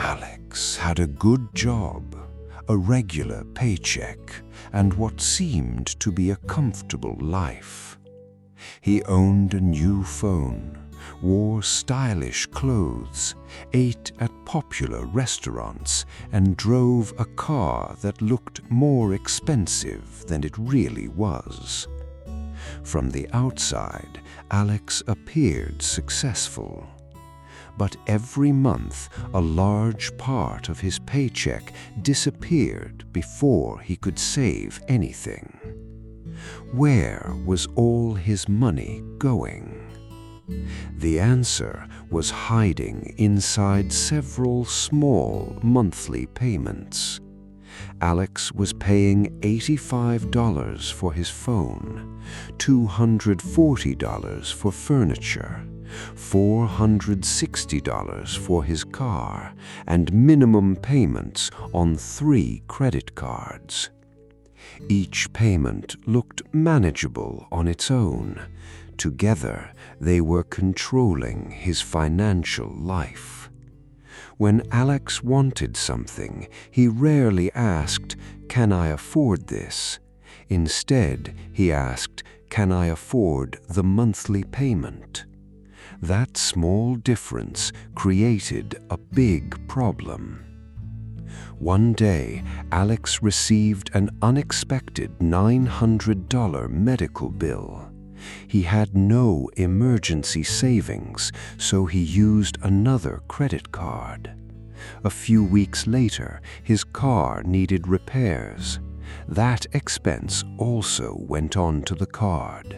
Alex had a good job, a regular paycheck, and what seemed to be a comfortable life. He owned a new phone, wore stylish clothes, ate at popular restaurants, and drove a car that looked more expensive than it really was. From the outside, Alex appeared successful. But every month, a large part of his paycheck disappeared before he could save anything. Where was all his money going? The answer was hiding inside several small monthly payments. Alex was paying $85 for his phone, $240 for furniture, $460 for his car, and minimum payments on 3 credit cards. Each payment looked manageable on its own. Together, they were controlling his financial life. When Alex wanted something, he rarely asked, "Can I afford this?" Instead, he asked, "Can I afford the monthly payment?" That small difference created a big problem. One day, Alex received an unexpected $900 medical bill. He had no emergency savings, so he used another credit card. A few weeks later, his car needed repairs. That expense also went on to the card.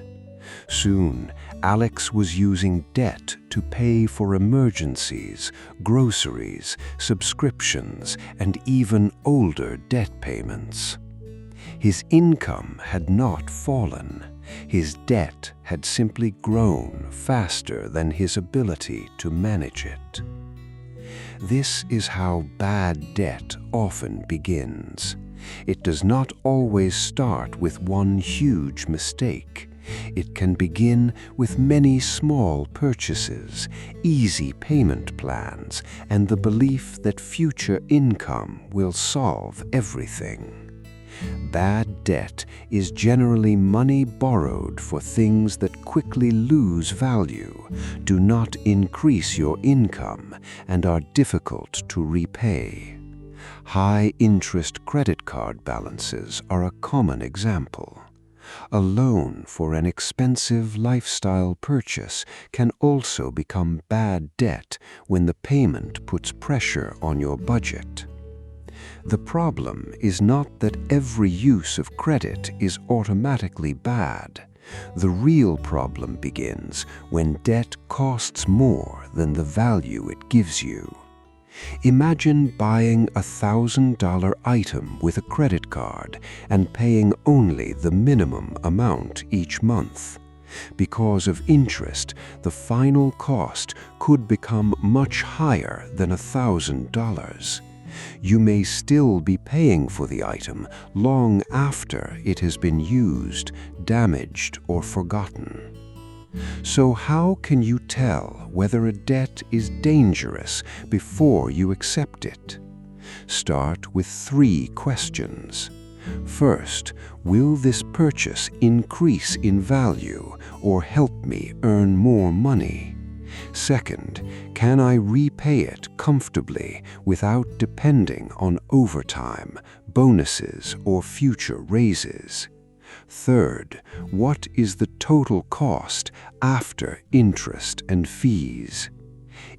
Soon, Alex was using debt to pay for emergencies, groceries, subscriptions, and even older debt payments. His income had not fallen. His debt had simply grown faster than his ability to manage it. This is how bad debt often begins. It does not always start with one huge mistake. It can begin with many small purchases, easy payment plans, and the belief that future income will solve everything. Bad debt is generally money borrowed for things that quickly lose value, do not increase your income, and are difficult to repay. High-interest credit card balances are a common example. A loan for an expensive lifestyle purchase can also become bad debt when the payment puts pressure on your budget. The problem is not that every use of credit is automatically bad. The real problem begins when debt costs more than the value it gives you. Imagine buying a $1,000 item with a credit card and paying only the minimum amount each month. Because of interest, the final cost could become much higher than $1,000. You may still be paying for the item long after it has been used, damaged, or forgotten. So how can you tell whether a debt is dangerous before you accept it? Start with 3 questions. First, will this purchase increase in value or help me earn more money? Second, can I repay it comfortably without depending on overtime, bonuses, or future raises? Third, what is the total cost after interest and fees?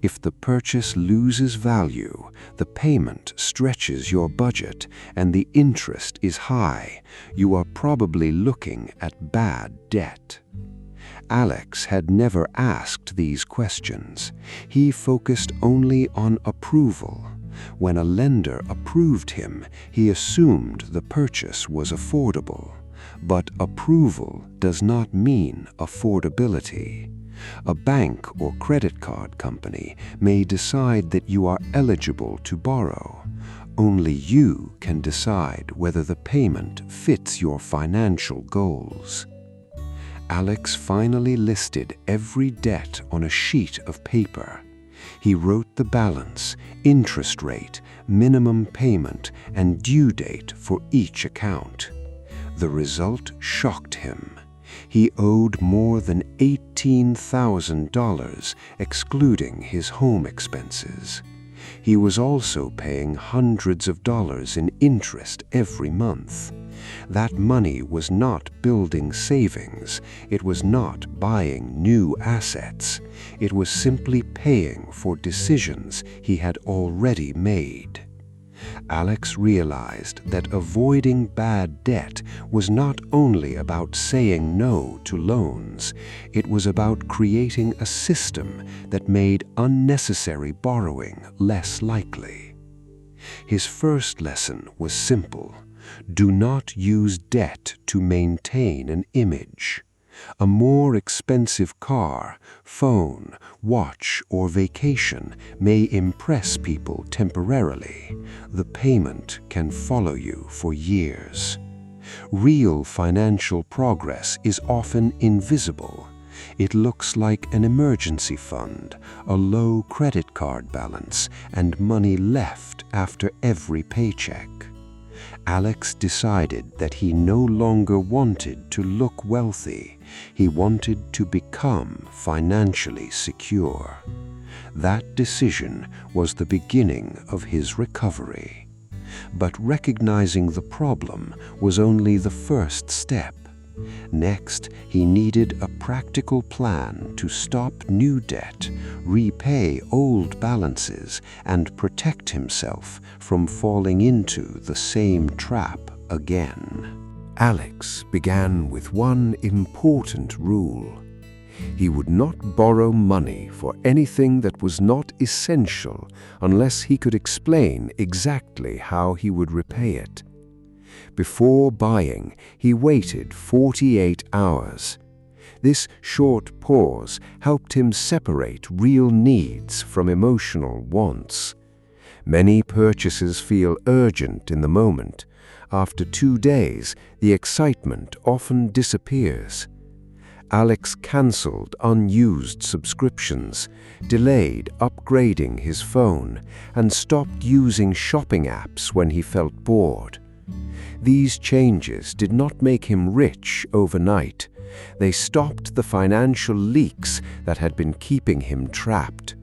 If the purchase loses value, the payment stretches your budget, and the interest is high, you are probably looking at bad debt. Alex had never asked these questions. He focused only on approval. When a lender approved him, he assumed the purchase was affordable. But approval does not mean affordability. A bank or credit card company may decide that you are eligible to borrow. Only you can decide whether the payment fits your financial goals. Alex finally listed every debt on a sheet of paper. He wrote the balance, interest rate, minimum payment, and due date for each account. The result shocked him. He owed more than $18,000, excluding his home expenses. He was also paying hundreds of dollars in interest every month. That money was not building savings. It was not buying new assets. It was simply paying for decisions he had already made. Alex realized that avoiding bad debt was not only about saying no to loans, it was about creating a system that made unnecessary borrowing less likely. His first lesson was simple: do not use debt to maintain an image. A more expensive car, phone, watch, or vacation may impress people temporarily. The payment can follow you for years. Real financial progress is often invisible. It looks like an emergency fund, a low credit card balance, and money left after every paycheck. Alex decided that he no longer wanted to look wealthy. He wanted to become financially secure. That decision was the beginning of his recovery. But recognizing the problem was only the first step. Next, he needed a practical plan to stop new debt, repay old balances, and protect himself from falling into the same trap again. Alex began with one important rule. He would not borrow money for anything that was not essential unless he could explain exactly how he would repay it. Before buying, he waited 48 hours. This short pause helped him separate real needs from emotional wants. Many purchases feel urgent in the moment. After 2 days, the excitement often disappears. Alex cancelled unused subscriptions, delayed upgrading his phone, and stopped using shopping apps when he felt bored. These changes did not make him rich overnight. They stopped the financial leaks that had been keeping him trapped.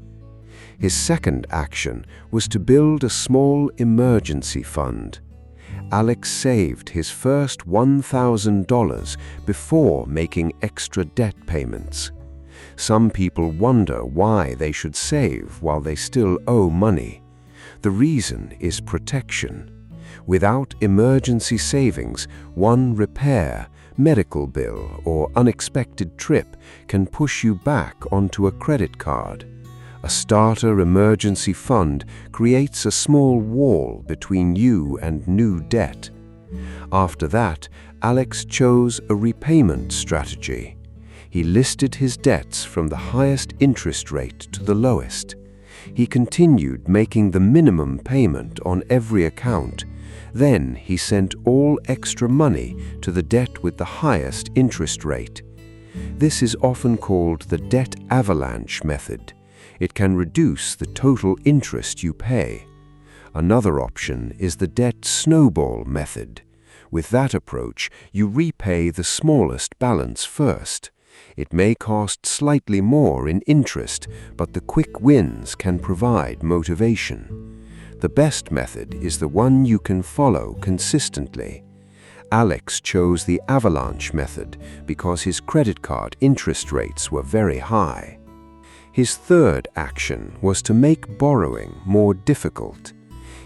His second action was to build a small emergency fund. Alex saved his first $1,000 before making extra debt payments. Some people wonder why they should save while they still owe money. The reason is protection. Without emergency savings, one repair, medical bill, or unexpected trip can push you back onto a credit card. A starter emergency fund creates a small wall between you and new debt. After that, Alex chose a repayment strategy. He listed his debts from the highest interest rate to the lowest. He continued making the minimum payment on every account. Then he sent all extra money to the debt with the highest interest rate. This is often called the debt avalanche method. It can reduce the total interest you pay. Another option is the debt snowball method. With that approach, you repay the smallest balance first. It may cost slightly more in interest, but the quick wins can provide motivation. The best method is the one you can follow consistently. Alex chose the avalanche method because his credit card interest rates were very high. His third action was to make borrowing more difficult.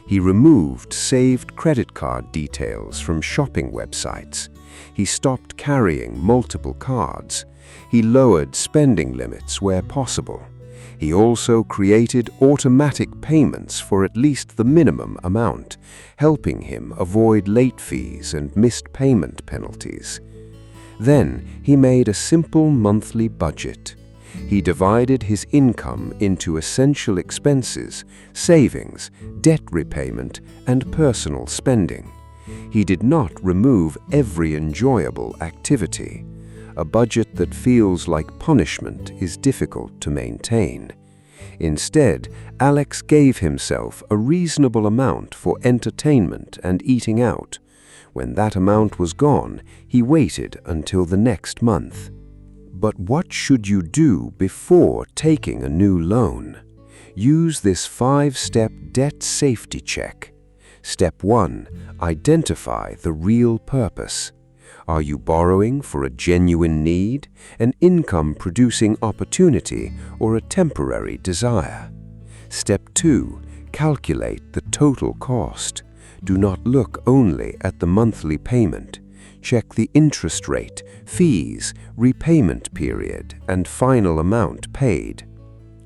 He removed saved credit card details from shopping websites. He stopped carrying multiple cards. He lowered spending limits where possible. He also created automatic payments for at least the minimum amount, helping him avoid late fees and missed payment penalties. Then he made a simple monthly budget. He divided his income into essential expenses, savings, debt repayment, and personal spending. He did not remove every enjoyable activity. A budget that feels like punishment is difficult to maintain. Instead, Alex gave himself a reasonable amount for entertainment and eating out. When that amount was gone, he waited until the next month. But what should you do before taking a new loan? Use this 5-step debt safety check. Step 1. Identify the real purpose. Are you borrowing for a genuine need, an income-producing opportunity, or a temporary desire? Step 2. Calculate the total cost. Do not look only at the monthly payment. Check the interest rate, fees, repayment period, and final amount paid.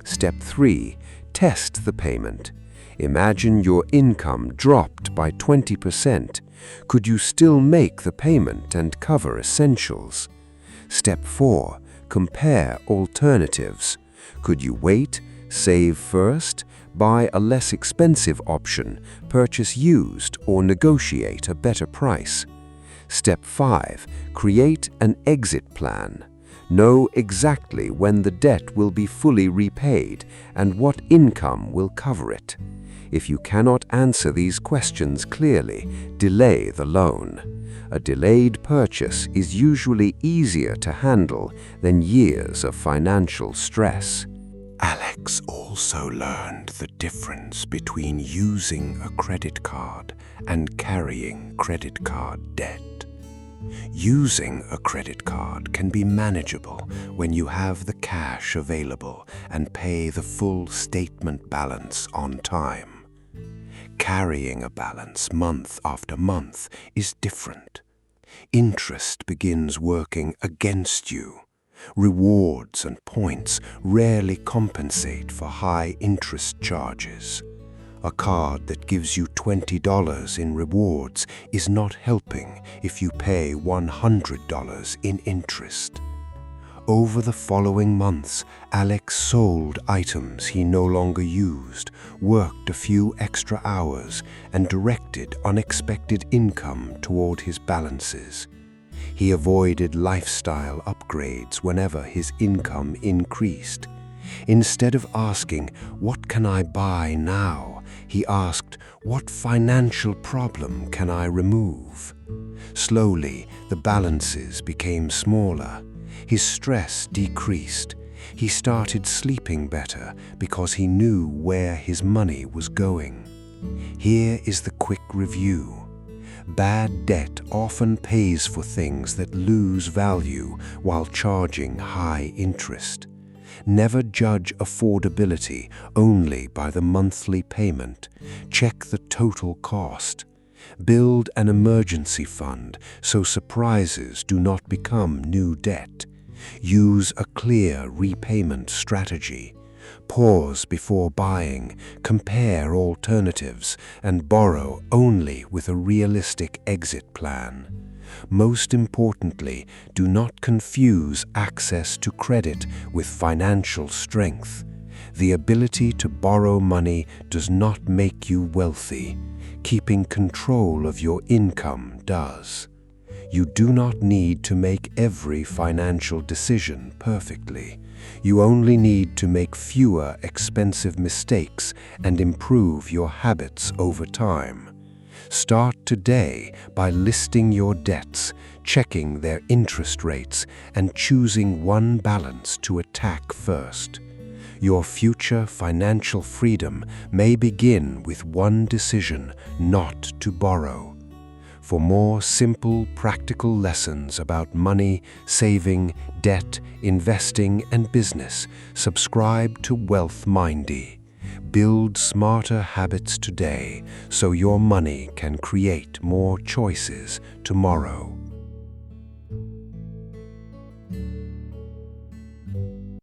Step 3. Test the payment. Imagine your income dropped by 20%. Could you still make the payment and cover essentials? Step 4. Compare alternatives. Could you wait, save first, buy a less expensive option, purchase used, or negotiate a better price? Step 5. Create an exit plan. Know exactly when the debt will be fully repaid and what income will cover it. If you cannot answer these questions clearly, delay the loan. A delayed purchase is usually easier to handle than years of financial stress. Alex also learned the difference between using a credit card and carrying credit card debt. Using a credit card can be manageable when you have the cash available and pay the full statement balance on time. Carrying a balance month after month is different. Interest begins working against you. Rewards and points rarely compensate for high interest charges. A card that gives you $20 in rewards is not helping if you pay $100 in interest. Over the following months, Alex sold items he no longer used, worked a few extra hours, and directed unexpected income toward his balances. He avoided lifestyle upgrades whenever his income increased. Instead of asking, "What can I buy now?" he asked, "What financial problem can I remove?" Slowly, the balances became smaller. His stress decreased. He started sleeping better because he knew where his money was going. Here is the quick review. Bad debt often pays for things that lose value while charging high interest. Never judge affordability only by the monthly payment. Check the total cost. Build an emergency fund so surprises do not become new debt. Use a clear repayment strategy. Pause before buying, compare alternatives, and borrow only with a realistic exit plan. Most importantly, do not confuse access to credit with financial strength. The ability to borrow money does not make you wealthy. Keeping control of your income does. You do not need to make every financial decision perfectly. You only need to make fewer expensive mistakes and improve your habits over time. Start today by listing your debts, checking their interest rates, and choosing one balance to attack first. Your future financial freedom may begin with one decision not to borrow. For more simple, practical lessons about money, saving, debt, investing, and business, subscribe to WealthMindee. Build smarter habits today so your money can create more choices tomorrow.